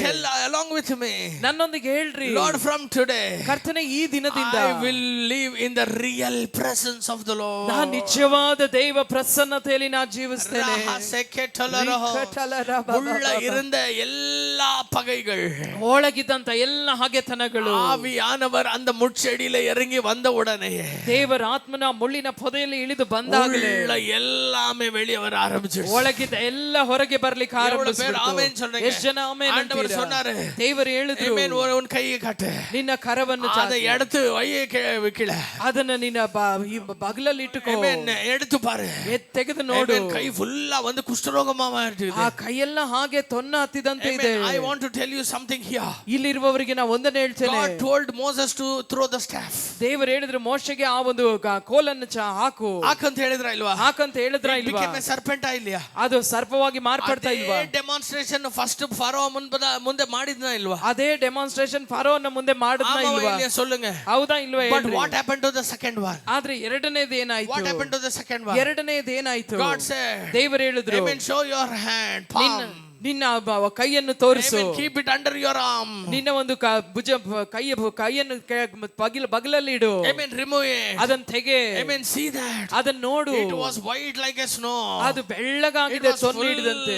tell along with me. ನನ್ನೊಂದಿಗೆ ಹೇಳ್ರಿ, Lord, from today ಕರ್ತನೆ ಈ ದಿನದಿಂದ I will live in the real presence of the Lord. ನಾನು ನಿಜವಾದ ದೈವ ಪ್ರಸನ್ನತೆಯಲ್ಲಿ ನಾನು ಜೀವಿಸ್ತೇನೆ. உள்ள இருந்த எல்லா பகைகள், ಒಳಗಿದ್ದಂತ ಎಲ್ಲ ಹಗೆತನಗಳು, ஆவியானவர் அந்த முட்செடியில இறங்கி வந்த உடனே ದೇವರ ಆತ್ಮನ ಮುಳ್ಳಿನ ಪೊದೆಯಲ್ಲಿ ಇಳಿದು ಬಂದಾಗಲೇ எல்லாமே வெளியே வர ஆரம்பிச்சிடுச்சு. ಒಳಗಿದ್ದ ಎಲ್ಲ ಹೊರಗೆ ಬರ್ಲಿಕ್ಕೆ ಆರಂಭಿಸಿತು. ಆಮೆನ್ சொல்றீங்க? ಎಷ್ಟು ಜನ ಆಮೆನ್ ಆಂಡவர் ಅಂತೀರಾ? சொன்னாரு, ದೇವರು ಹೇಳಿದ್ರು, ಆಮೆನ್, ಉನ್ ಕೈயை ಕಾட்டு, ನಿನ್ನ ಕರವನ್ನು அதை எடுத்து வையே கீழ, ಅದನ್ನ ನಿನ್ನ ಬಗಲಲ್ಲಿ ಇಟ್ಟುಕೋ, ಆಮೆನ್, எடுத்து பாரு, ತೆಗೆದು ನೋಡು. ಕೈ ಫುಲ್ಲಾ ಒಂದು ಕುಷ್ಠರೋಗமா ಮಾರ್ತಿದೆ. ಆ ಕೈಯೆಲ್ಲ ಹಾಗೆ ತೊನ್ನ ಹತ್ತಿದಂತೆ ಇದೆ. I want to tell you something here. ಇಲ್ಲಿರುವವರಿಗೆ ನಾನು ಒಂದನ್ನೇ ಹೇಳ್ತೇನೆ. God told Moses to throw the staff. ದೇವರು ಹೇಳಿದ್ರು ಮೋಶೆಗೆ ಆ ಒಂದು ಕೋಲನ್ನು ಹಾಕು, ಹಾಕಂತ ಹೇಳಿದ್ರ ಇಲ್ವಾ? ಹಾಕಂತ ಹೇಳಿದ್ರ ಇಲ್ವಾ? became a serpent ಇಲ್ವಾ? ಅದು ಸರ್ಪವಾಗಿ ಮಾರ್ಪಡ್ತಾ ಇಲ್ವಾ? ಡೆಮಾನ್ಸ್ಟ್ರೇಷನ್ ಫಸ್ಟ್ ಫಾರೋ ಮುಂದೆ ಮಾಡಿದ್ನ ಇಲ್ವಾ? ಅದೇ ಡೆಮಾನ್ಸ್ಟ್ರೇಷನ್ ಫಾರೋನ ಮುಂದೆ ಮಾಡಿದ್ನ ಇಲ್ವಾ? சொல்லுங்க, ಹೌದಾ ಇಲ್ವಾ? but what happened to the second one? ಆದ್ರೆ ಎರಡನೇದು ಏನಾಯ್ತು? what happened to the second one? ಎರಡನೇದು ಏನಾಯ್ತು? God said, ದೇವರು ಹೇಳಿದ್ರು, amen, show your hand, palm, ನಿನ್ನ ಕೈಯನ್ನು ತೋರಿಸು, keep it under your arm, ನಿನ್ನ ಒಂದು ಭುಜ ಕೈಯನ್ನು ಬಗಲಲ್ಲಿ ಇಡು, amen, remove it, ಅದನ್ನ ತೆಗೆ, amen, see that, ಅದನ್ನ ನೋಡು, it was white like a snow, ಅದು ಬೆಳ್ಳಗಾಗಿದೆ, ಸೊನ್ನೆ ಹಿಡಿದಂತೆ,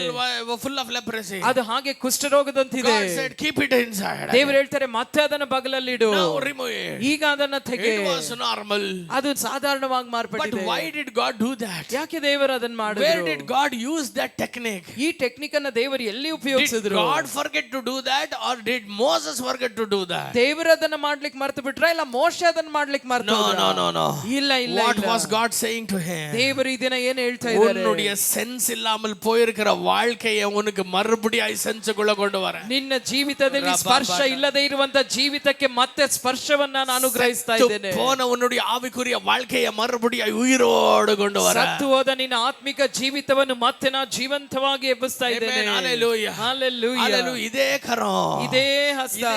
full of leprosy, ಅದು ಹಾಗೆ ಕುಷ್ಠರೋಗದಂತಿದೆ. God said, keep it inside. ದೇವರು ಹೇಳ್ತಾರೆ, ಮತ್ತೆ ಅದನ್ನ ಬಗಲಲ್ಲಿ ಇಡು, now remove it, ಈಗ ಅದನ್ನ ತೆಗೆ. it was normal, ಅದು ಸಾಧಾರಣವಾಗಿ ಮಾರ್ಪಟ್ಟಿದೆ. but why did God do that? ಯಾಕೆ ದೇವರು ಅದನ್ನ ಮಾಡಿದ್ರು? where did God use that technique? ಈ ಟೆಕ್ನಿಕ್ ಅನ್ನ ದೇವರು ಎಲ್ಲಿ ಉಪಯೋಗಿಸಿದ್ರು? Did God forget to do that or did Moses forget to do that? ದೇವರು ಅದನ್ನ ಮಾಡ್ಲಿಕ್ಕೆ ಮರೆತು ಬಿಟ್ರಾ, ಇಲ್ಲ ಮೋಶೆ ಅದನ್ನ ಮಾಡ್ಲಿಕ್ಕೆ ಮರೆತು ಹೋದ್ರಾ? No. ಇಲ್ಲ ಇಲ್ಲ. What was God saying to him? ದೇವರು ಈ ದಿನ ಏನು ಹೇಳ್ತಾ ಇದ್ದಾರೆ? உன்னுடைய சென்ஸ் இல்லாமல் போயிருக்கிற வாழ்க்கையை உனக்கு மறுபடியும் சென்ஸ்க்குள்ள கொண்டு வர. ನಿನ್ನ ಜೀವಿತದಲ್ಲಿ ಸ್ಪರ್ಶ ಇಲ್ಲದೆ ಇರುವಂತ ಜೀವಿತಕ್ಕೆ ಮತ್ತೆ ಸ್ಪರ್ಶವನ್ನ ನಾನು ಅನುಗ್ರಹಿಸ್ತಾ ಇದ್ದೇನೆ. போன உன்னுடைய ஆவிக்குரிய வாழ்க்கையை மறுபடியும் உயிரோடு கொண்டு வர. ಸತ್ತು ಹೋದ ನಿನ್ನ ಆತ್ಮಿಕ ಜೀವಿತವನ್ನು ಮತ್ತೆ ನಾನು ಜೀವಂತವಾಗಿ ಎಬ್ಬಿಸ್ತಾ ಇದ್ದೇನೆ. Hallelujah. Hallelujah. Hallelujah. ಇದೇ ಕರಂ, ಇದೇ ಹಸ್ತ,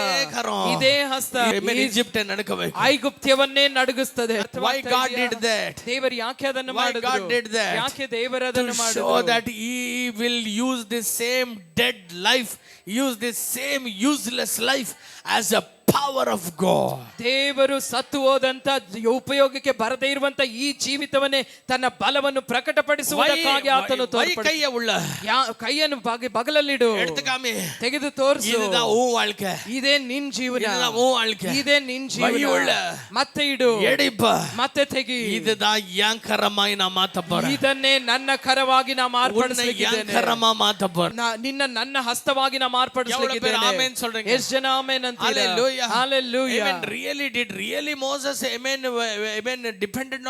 ಇದೇ ಹಸ್ತ Egypt ನಡುಕಬೇಕು, ಐಗುಪ್ತ್ಯವನ್ನೇ ನಡುಗಿಸ್ತದೆ. Why God did that? ದೇವರು ಯಾಕೆ ಅದನ್ನು ಮಾಡಿದ್ರು? God did that? ಯಾಕೆ ದೇವರು ಅದನ್ನು ಮಾಡಿದ್ರು? So that he will use this same dead life, use this same useless life as a power of God. ದೇವರು ಸತ್ತು ಹೋದಂತ ಉಪಯೋಗಕ್ಕೆ ಬರದೇ ಇರುವಂತ ಈ ಜೀವಿತವನ್ನೇ ತನ್ನ ಬಲವನ್ನು ಪ್ರಕಟಪಡಿಸುವುದಕ್ಕಾಗಿ ಆತನು ಕೈಯ ಉಳ್ಳ ಕೈಯನ್ನು ಬಗಲಲ್ಲಿಡು, ತೆಗೆದು ತೋರಿಸು, இதுதான் உன் வாழ்க்கை, ಇದೇ ನಿನ್ ಜೀವನ, இதுதான் உன் வாழ்க்கை, ಇದೇ ನಿನ್ ಜೀವನ, ಮತ್ತೆ ಇಡು, ಎಡಿಪ, ಮತ್ತೆ ತೆಗಿ, இதுதான் என் கரமாய் நான் மாத்த போறேன், ಇದನ್ನೇ ನನ್ನ ಕರವಾಗಿ ನಾ ಮಾರ್ಪಡಿಸಲಿದ್ದೇನೆ, ಕರಮ ಮಾತ போறேன், ನಿನ್ನ ನನ್ನ ಹಸ್ತವಾಗಿ ನಾ ಮಾರ್ಪಡಿಸಲಿದ್ದೇನೆ. ಆಮೆನ್ சொல்றீங்க? ಎಷ್ಟು ಜನ ಆಮೆನ್ ಅಂತೀರಾ? Hallelujah. Hallelujah. Amen. Really Moses, amen, depended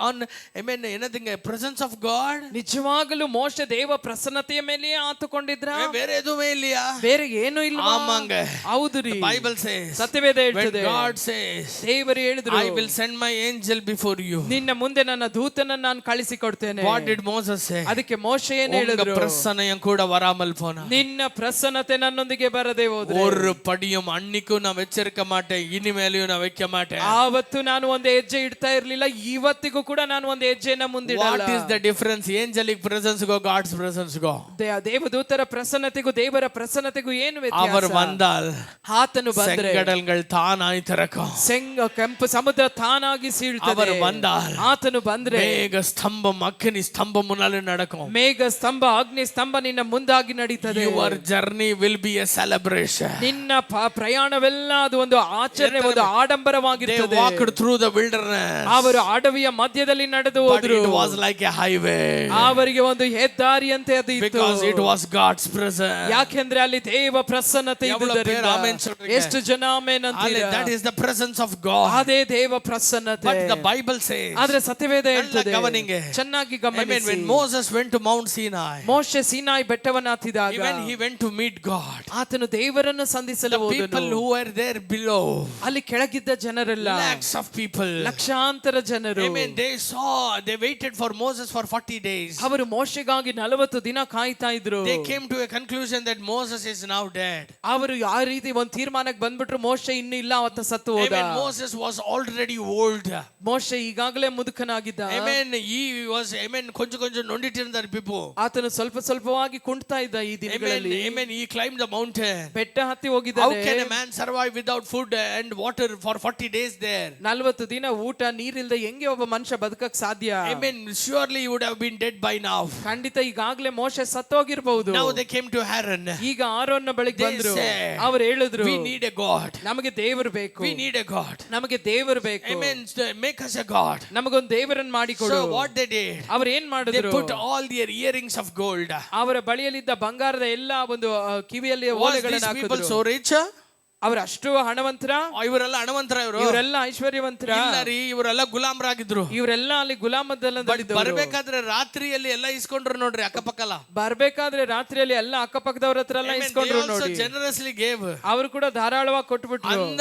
on amen, anything, presence of God? ನಿಜವಾಗಲೂ ಮೋಶೆ ದೇವ ಪ್ರಸನ್ನತೆಯ ಮೇಲೆಯೇ ಆತುಕೊಂಡಿದ್ರ? ಬೇರೆ ಎದುವೇ ಇಲ್ಲಾ, ಬೇರೆ ಏನು ಇಲ್ವಾ? ಆಮಂಗ. ಹೌದು ರೀ. Bible says, ಸತ್ಯವೇದ ಹೇಳ್ತದೆ, God says, ದೇವರು ಹೇಳಿದ್ರು, I will send my angel before you. ನಿನ್ನ ಮುಂದೆ ನನ್ನ ದೂತನನ್ನು ನಾನು ಕಳಿಸಿಕೊಡ್ತೇನೆ. What did Moses say? ಅದಕ್ಕೆ ಮೋಶೆ ಏನು ಹೇಳಿದ್ರು? பிரசன்னம் கூட வராமல் போனா, ನಿನ್ನ ಪ್ರಸನ್ನತೆ ನನ್ನೊಂದಿಗೆ ಬರದೇ ಹೋದ್ರೆ ஒரு படியும் அன்னிக்கும் நான் வச்சிருக்க மாட்டேன், இனிமேலையும் நான் வைக்க மாட்டேன். ಆವತ್ತು ನಾನು ಒಂದು ಹೆಜ್ಜೆ ಇಡ್ತಾ ಇರಲಿಲ್ಲ, ಇವತ್ತಿಗೂ ಕೂಡ ನಾನು ಒಂದು ಹೆಜ್ಜೆನ ಮುಂದಿಡಲ್ಲ. What is the difference? Angelic presence go, God's presence go. ದೇವದೂತರ ಪ್ರಸನ್ನತೆಗೂ ದೇವರ ಪ್ರಸನ್ನತೆಗೂ ಏನು ವ್ಯತ್ಯಾಸ? அவர் வந்தால் ಆತನು ಬಂದ್ರೆ செங்கடல்கள் தானாய் திறக்கும், ಕೆಂಪು ಸಮುದ್ರ ತಾನಾಗಿ ಸೀಳ್ತದೆ. அவர் வந்தால் ಆತನು ಬಂದ್ರೆ ಮೇಘ ಸ್ತಂಭம் ಅಗ್ನಿ ಸ್ತಂಭம் ಮುನ್ನಾಲೆ நடக்கும், ಮೇಘ ಸ್ತಂಭ ಅಗ್ನಿ ಸ್ತಂಭ ನಿನ್ನ ಮುಂದಾಗಿ ನಡೀತದೆ. Your journey will be a celebration. ನಿನ್ನ ಪ್ರಯಾಣವೆಲ್ಲ ಅದು ಒಂದು ಆಚರಣೆ, ಒಂದು ಆಡಂಬರವಾಗಿರುತ್ತದೆ. They walked through the wilderness. ಅವರು ಅಡವಿಯ ಮಧ್ಯದಲ್ಲಿ ನಡೆದು ಹೋದರು. It was like a highway. ಅವರಿಗೆ ಒಂದು ಹೆದ್ದಾರಿಯಂತೆ ಅದು ಇತ್ತು. Because it was God's presence. ಯಾಕೆಂದ್ರೆ ಅಲ್ಲಿ ದೇವ ಪ್ರಸನ್ನತೆ ಇದ್ದುದರಿಂದ. ಎಷ್ಟು ಜನ ಆಮೆನ್ ಅಂತೀರಾ? That is the presence of God. ಅದೇ ದೇವ ಪ್ರಸನ್ನತೆ. But the Bible says, ಆದ್ರೆ ಸತ್ಯವೇದ ಹೇಳ್ತದೆ, ಚೆನ್ನಾಗಿ ಗಮನಿಸಿ, when Moses went to Mount Sinai, ಮೋಶೆ ಸೀನಾಯಿ ಬೆಟ್ಟವನ್ನು ಹತ್ತಿದಾಗ, when he went to meet God, ಆತನು ದೇವರನ್ನು ಸಂಧಿಸಲು ಹೋದನು. people who were there below, ಅಲ್ಲಿ ಕೆಳಗಿದ್ದ ಜನರೆಲ್ಲ lakhs of people, ಲಕ್ಷಾಂತರ ಜನರು, amen, they waited for Moses for 40 days. ಅವರು ಮೋಶೆಗಾಗಿ 40 ದಿನ ಕಾಯ್ತಾ ಇದ್ರು. They came to a conclusion that Moses is now dead. ಅವರು ಆ ರೀತಿ ಒಂದು ತೀರ್ಮಾನಕ್ಕೆ ಬಂದ್ಬಿಟ್ರು, ಮೋಶೆ ಇನ್ನು ಇಲ್ಲ, ಅವತ್ತ ಸತ್ತು ಹೋದ. Amen. Moses was already old. ಮೋಶೆ ಈಗಾಗಲೇ ಮುದುಕನಾಗಿದ್ದ. Amen. He was, amen, ಕೊಂಚ ನೊಂದಿಟ್ಟಿದ್ದಾರೆ people. ಆತನು ಸ್ವಲ್ಪವಾಗಿ ಕುಂಟ್ತಾ ಇದ್ದ ಈ ದಿನಗಳಲ್ಲಿ. Amen. He climbed the mountain. ಬೆಟ್ಟ ಹತ್ತಿ ಹೋಗಿದ್ದಾನೆ. How can a man survive without food and water for 40 days there? 40 ದಿನ ಊಟ ನೀರಿಲ್ಲದೆ ಹೆಂಗೆ ಒಬ್ಬ ಮನುಷ್ಯ ಬದುಕಕ್ಕೆ ಸಾಧ್ಯ? Amen. Surely he would have been dead by now. ಖಂಡಿತ ಈಗಾಗಲೇ ಮೋಶೆ ಸತ್ತೋಗಿರಬಹುದು. Now they came to Aaron. ಈಗ ಆರೋನ್ನ ಬಳಿಗೆ ಬಂದ್ರು. said, ಅವರು ಹೇಳಿದ್ರು, we need a God. ನಮಗೆ ದೇವರು ಬೇಕು. We need a God. ನಮಗೆ ದೇವರು ಬೇಕು. Amen. Make us a God. ನಮಗೊಂದು ದೇವರನ್ನು ಮಾಡಿಕೊಡು. So what they did, ಅವರು ಏನ್ they ಮಾಡಿದ್ರು? put all their earrings of gold. ಅವರ ಬಳಿಯಲ್ಲಿದ್ದ ಬಂಗಾರದ ಎಲ್ಲಾ ಒಂದು ಕಿವಿಯಲ್ಲಿ Was ಓಲೆಗಳನ್ನು these people ಹಾಕಿದ್ರು. so rich? ಅವರು ಅಷ್ಟು ಹಣವಂತರ? ಇವರೆಲ್ಲ ಹಣವಂತರ, ಇವರೆಲ್ಲ ಐಶ್ವರ್ಯವಂತರ? ಇಲ್ಲ ರೀ, ಇವರೆಲ್ಲ ಗುಲಾಮರಾಗಿದ್ರು. ಇವರೆಲ್ಲ ಅಲ್ಲಿ ಗುಲಾಮದಲ್ಲಿದ್ದವರು. ಬರ್ಬೇಕಾದ್ರೆ ರಾತ್ರಿಯಲ್ಲಿ ಎಲ್ಲ ಇಸ್ಕೊಂಡ್ರು ನೋಡ್ರಿ ಅಕ್ಕಪಕ್ಕಲ್ಲ. ಬರ್ಬೇಕಾದ್ರೆ ರಾತ್ರಿಯಲ್ಲಿ ಎಲ್ಲ ಅಕ್ಕಪಕ್ಕದವ್ರ ಹತ್ರ ಎಲ್ಲ ಇಸ್ಕೊಂಡ್ರು ನೋಡಿ. ಜನರಸ್ಲಿ ಗೇವ್. ಅವರು ಕೂಡ ಧಾರಾಳವಾಗಿ ಕೊಟ್ಬಿಟ್ರು. ಅಂದ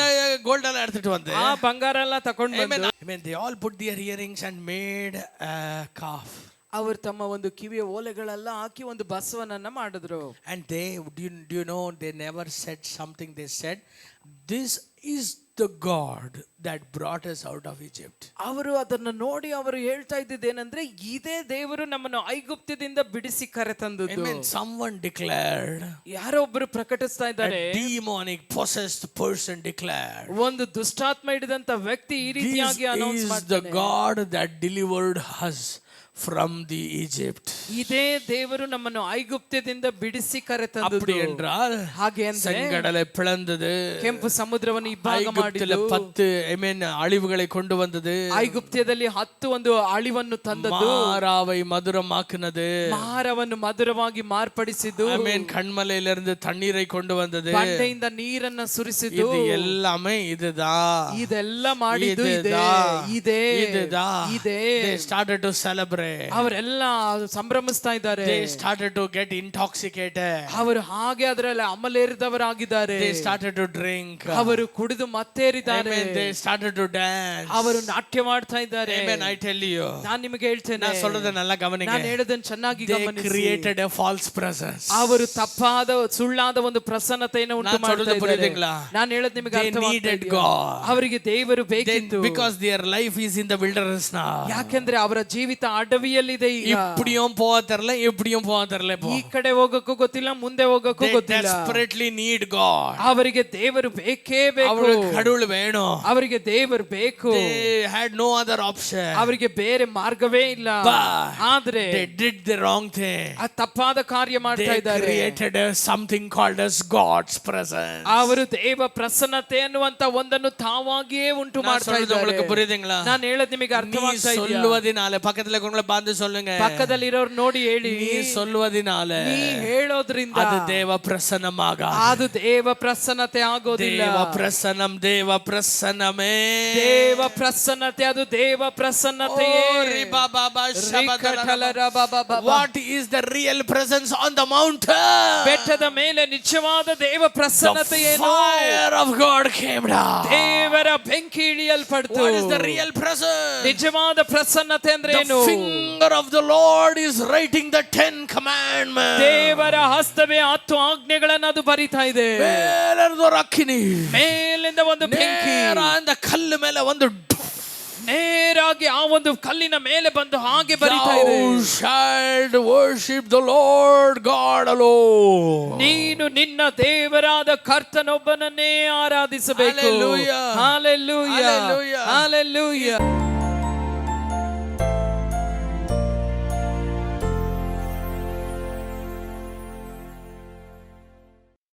ಗೋಲ್ಡ್ ಎಲ್ಲ ಎಡ್ತಿಟ್ಟು ಅಂತೆ. ಆ ಬಂಗಾರ ಎಲ್ಲ ತಕೊಂಡು ಬಂದು. Amen. They all put their earrings and made a calf. ಅವರು ತಮ್ಮ ಒಂದು ಕಿವಿಯ ಓಲೆಗಳೆಲ್ಲ ಹಾಕಿ ಒಂದು ಬಸವನನ್ನ ಮಾಡಿದ್ರು. And they, do you know, they never said something. They said, this is the God that brought us out of Egypt. ಅವರು ಅದನ್ನ ನೋಡಿ ಅವರು ಹೇಳ್ತಾ ಇದ್ದಿದ್ದೇನೆಂದ್ರೆ, ಇದೇ ದೇವರು ನಮ್ಮನ್ನು ಐಗುಪ್ತದಿಂದ ಬಿಡಿಸಿ ಕರೆತಂದದ್ದು. Amen. Someone declared. ಯಾರೋ ಒಬ್ಬರು ಪ್ರಕಟಿಸ್ತಾ ಇದ್ದಾರೆ. A demonic possessed person declared. ಒಂದು ದುಷ್ಟಾತ್ಮ ಹಿಡಿದಂತ ವ್ಯಕ್ತಿ ಈ ರೀತಿಯಾಗಿ ಅನೌನ್ಸ್ ಮಾಡ್ತಾನೆ. This is the God that delivered us from the Egypt. ಇದೇ ದೇವರು ನಮ್ಮನ್ನು ಐಗುಪ್ತದಿಂದ ಬಿಡಿಸಿ ಕರೆತಂದದ್ದು. அப்படி என்றால், ಹಾಗೆ ಅಂದ್ರೆ செங்கடலை பிளந்தது, ಕೆಂಪು ಸಮುದ್ರವನ್ನು ಇಬ್ಬಾಗ ಮಾಡಿದ್ದು, 10 ಆಮೆನ್ ಅಳಿವುகளை கொண்டு வந்தது, ಐಗುಪ್ತದಲ್ಲಿ 10 ಒಂದು ಅಳಿವನ್ನು ತಂದದ್ದು, மாராவை மதுரமாக்குனது, ಮಾರವನ್ನು ಮಧುರವಾಗಿ ಮಾರ್ಪಡಿಸಿದ್ದು, ಆಮೆನ್ கண்மலையிலிருந்து தண்ணீரை கொண்டு வந்தது, ಬಂಡೆಯಿಂದ ನೀರನ್ನು ಸುರಿಸಿದ್ದು, ಇದು ಎಲ್ಲமே இதுதான். ಇದೆಲ್ಲ ಮಾಡಿದ್ದು ಇದೇ. They started to celebrate. ಅವರೆಲ್ಲ ಸಂಭ್ರಮಿಸ್ತಾ ಇದ್ದಾರೆ. They started to get intoxicated. ಅವರು ಹಾಗೆ ಅದರಲ್ಲಿ ಅಮಲೇರಿದವರಾಗಿದ್ದಾರೆ. They started to drink. ಅವರು ಕುಡಿದು ಮತ್ತೇರಿದ್ದಾರೆ. Amen. They started to dance. ಅವರು ನಾಟ್ಯ ಮಾಡ್ತಾ ಇದ್ದಾರೆ. Amen. I tell you, ನಾನು ನಿಮಗೆ ಹೇಳ್ತೇನೆ, ನಾನು சொல்றதನ್ನ ಗಮನಿಸಿ. ನಾನು ಹೇಳೋದನ್ನ ಚೆನ್ನಾಗಿ ಗಮನಿಸಿ. They created a false presence. ಅವರು ತಪ್ಪಾದ ಸುಳ್ಳಾದ ಒಂದು ಪ್ರಸನ್ನತೆಯನ್ನು ಉಂಟು ಮಾಡ್ತಾ ಇದ್ದಾರೆ. ನಾನು ಹೇಳೋದು ನಿಮಗೆ ಅರ್ಥವಾಗ್ತಿದೆಯಾ? ಅವರಿಗೆ ದೇವರು ಬೇಕಿತ್ತು. Because their life is in the wilderness now. ಯಾಕೆಂದ್ರೆ ಅವರ ಜೀವಿತ ಅಡವಿಯಲ್ಲಿದೆ. ಈಗ இப்படியும் போகத்தரல, இப்படியும் போகத்தரல. ಈ ಕಡೆ ಹೋಗಕ್ಕೂ ಗೊತ್ತಿಲ್ಲ, ಮುಂದೆ ಹೋಗಕ್ಕೂ ಗೊತ್ತಿಲ್ಲ. They desperately need God. ಅವರಿಗೆ ದೇವರು ಬೇಕೇ ಬೇಕು. ಅವರಿಗೆ ಕಡவுಳು ವೇಣು. ಅವರಿಗೆ ದೇವರು ಬೇಕು. They had no other option. ಅವರಿಗೆ ಬೇರೆ ಮಾರ್ಗವೇ ಇಲ್ಲ. ಆದ್ರೆ they did the wrong thing. ಆ ತಪ್ಪಾದ ಕಾರ್ಯ ಮಾಡ್ತಾ ಇದ್ದಾರೆ. They created something called as God's presence. ಅವರು ದೇವ ಪ್ರಸನ್ನತೆ ಅನ್ನುವಂತ ಒಂದನ್ನು ತಾವಾಗಿಯೇ ಉಂಟು ಮಾಡ್ತಾ ಇದ್ದಾರೆ. ನಾನು ಹೇಳೋದು ನಿಮಗೆ ಅರ್ಥವಾಗ್ತಾ ಇದೆಯಾ? சொல்லுவதினால பக்கத்துல கொண்டு பாந்து சொல்லுங்க. ಪಕ್ಕದಲ್ಲಿ ಇರೋರು ನೋಡಿ ಹೇಳಿ, ನೀ சொல்லுவதினால, ನೀ ಹೇಳೋದ್ರಿಂದ ಅದು ದೇವ ಪ್ರಸನ್ನಮಾಗ, ಅದು ದೇವ ಪ್ರಸನ್ನತೆ ಆಗೋದಿಲ್ಲ. ದೇವ ಪ್ರಸನ್ನಂ, ದೇವ ಪ್ರಸನ್ನಮೇ, ದೇವ ಪ್ರಸನ್ನತೆ, ಅದು ದೇವ ಪ್ರಸನ್ನತೆಯೇ. What is the real presence on the mountain? ಬೆಟ್ಟದ ಮೇಲೆ ನಿಜವಾದ ದೇವ ಪ್ರಸನ್ನತೆ ಏನು? The fire of God came down. ದೇವರ ಬೆಂಕಿ ಇಳಿಯಲ್ಪಡ್ತು. What is the real presence? ನಿಜವಾದ ಪ್ರಸನ್ನತೆ ಅಂದ್ರೆ ಏನು? The finger of the Lord is writing the 10 commandments. ದೇವರ ಹಸ್ತವೇ 10 ಆಜ್ಞೆಗಳನ್ನು ಅದು ಬರಿತಾ ಇದೆ. ಮೇಲಿಂದ ಅಗ್ನಿ, ಮೇಲಿಂದ ಒಂದು ಬೆಂಕಿ, ನೇರ ಕಲ್ಲು ಮೇಲೆ ಒಂದು ನೇರಾಗಿ ಆ ಒಂದು ಕಲ್ಲಿನ ಮೇಲೆ ಬಂದು ಹಾಗೆ ಬರಿತಾ ಇದೆ. Thou shalt worship the Lord God alone. ನೀನು ನಿನ್ನ ದೇವರಾದ ಕರ್ತನೊಬ್ಬನನ್ನೇ ಆರಾಧಿಸಬೇಕು. Hallelujah. Hallelujah. Hallelujah. Hallelujah.